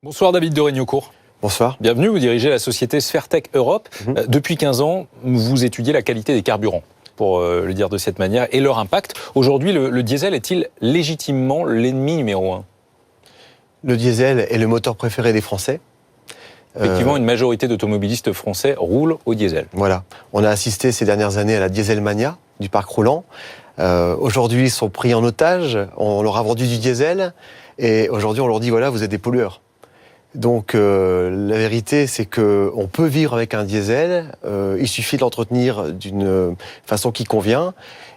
Bonsoir David de Regnocourt. Bonsoir. Bienvenue, vous dirigez la société Sfertech Europe. Depuis 15 ans, vous étudiez la qualité des carburants, pour le dire de cette manière, et leur impact. Aujourd'hui, le diesel est-il légitimement l'ennemi numéro 1 ? Le diesel est le moteur préféré des Français. Effectivement, une majorité d'automobilistes français roulent au diesel. Voilà. On a assisté ces dernières années à la dieselmania du parc roulant. Aujourd'hui, ils sont pris en otage. On leur a vendu du diesel. Et aujourd'hui, on leur dit, voilà, vous êtes des pollueurs. Donc la vérité, c'est qu'on peut vivre avec un diesel, il suffit de l'entretenir d'une façon qui convient,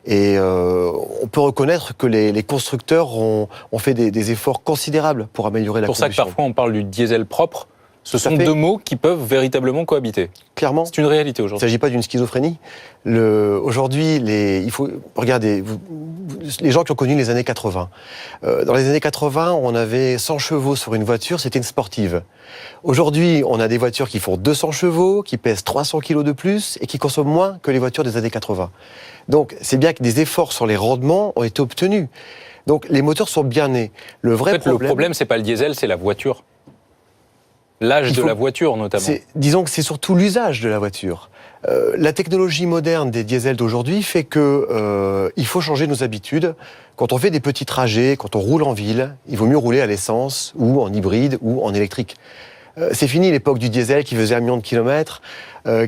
et on peut reconnaître que les constructeurs ont fait des efforts considérables pour améliorer la condition. C'est pour ça que parfois on parle du diesel propre. Ce sont deux mots qui peuvent véritablement cohabiter. Clairement. C'est une réalité aujourd'hui. Il ne s'agit pas d'une schizophrénie. Aujourd'hui, il faut regarder les gens qui ont connu les années 80. Dans les années 80, on avait 100 chevaux sur une voiture, c'était une sportive. Aujourd'hui, on a des voitures qui font 200 chevaux, qui pèsent 300 kilos de plus et qui consomment moins que les voitures des années 80. Donc, c'est bien que des efforts sur les rendements ont été obtenus. Donc, les moteurs sont bien nés. Le problème, c'est pas le diesel, c'est la voiture. L'âge de la voiture, notamment. Disons que c'est surtout l'usage de la voiture. La technologie moderne des diesels d'aujourd'hui fait que il faut changer nos habitudes. Quand on fait des petits trajets, quand on roule en ville, il vaut mieux rouler à l'essence ou en hybride ou en électrique. C'est fini l'époque du diesel qui faisait 1 million de kilomètres,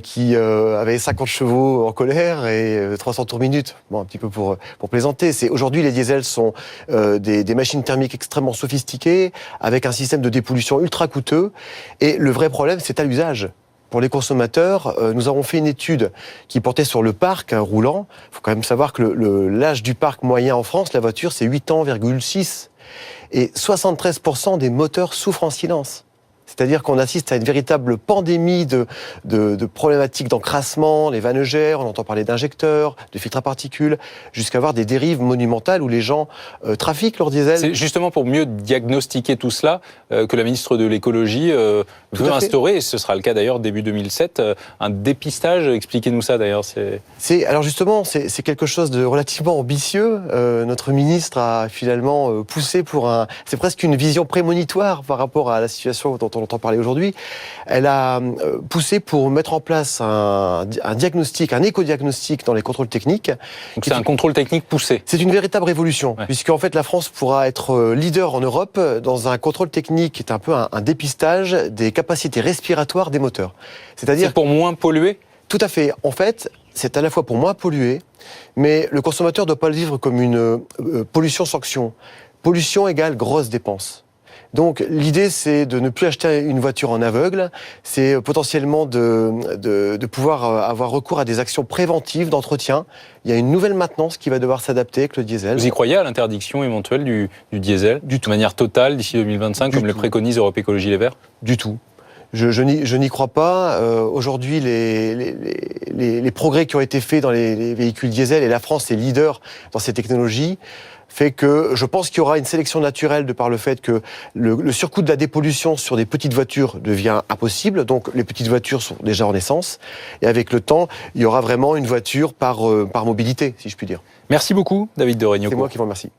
qui avait 50 chevaux en colère et 300 tours minute. Bon, un petit peu pour plaisanter. Aujourd'hui, les diesels sont des machines thermiques extrêmement sophistiquées, avec un système de dépollution ultra coûteux. Et le vrai problème, c'est à l'usage. Pour les consommateurs, nous avons fait une étude qui portait sur le parc roulant. Il faut quand même savoir que l'âge du parc moyen en France, la voiture, c'est 8 ans,6. Et 73% des moteurs souffrent en silence. C'est-à-dire qu'on assiste à une véritable pandémie de problématiques d'encrassement, les vannes gèrent, on entend parler d'injecteurs, de filtres à particules, jusqu'à avoir des dérives monumentales où les gens trafiquent leur diesel. C'est justement pour mieux diagnostiquer tout cela que la ministre de l'écologie veut instaurer, et ce sera le cas d'ailleurs début 2007, un dépistage. Expliquez-nous ça d'ailleurs. Alors justement, c'est quelque chose de relativement ambitieux. Notre ministre a finalement poussé c'est presque une vision prémonitoire par rapport à la situation dont on entend parler aujourd'hui. Elle a poussé pour mettre en place un diagnostic, un éco-diagnostic dans les contrôles techniques. Donc c'est un contrôle technique poussé. C'est une véritable révolution, puisqu'en fait la France pourra être leader en Europe dans un contrôle technique qui est un peu un dépistage des capacités respiratoires des moteurs. C'est pour moins polluer ? Tout à fait. En fait, c'est à la fois pour moins polluer, mais le consommateur ne doit pas le vivre comme une pollution-sanction. Pollution égale grosse dépense. Donc l'idée, c'est de ne plus acheter une voiture en aveugle, c'est potentiellement de pouvoir avoir recours à des actions préventives d'entretien. Il y a une nouvelle maintenance qui va devoir s'adapter avec le diesel. Vous y croyez à l'interdiction éventuelle du diesel de manière totale d'ici 2025, comme le préconise Europe Écologie Les Verts ? Du tout. Je n'y crois pas. Aujourd'hui, les progrès qui ont été faits dans les véhicules diesel, et la France est leader dans ces technologies, fait que je pense qu'il y aura une sélection naturelle de par le fait que le surcoût de la dépollution sur des petites voitures devient impossible. Donc les petites voitures sont déjà en essence. Et avec le temps, il y aura vraiment une voiture par mobilité, si je puis dire. Merci beaucoup, David de Regnocourt. C'est moi qui vous remercie.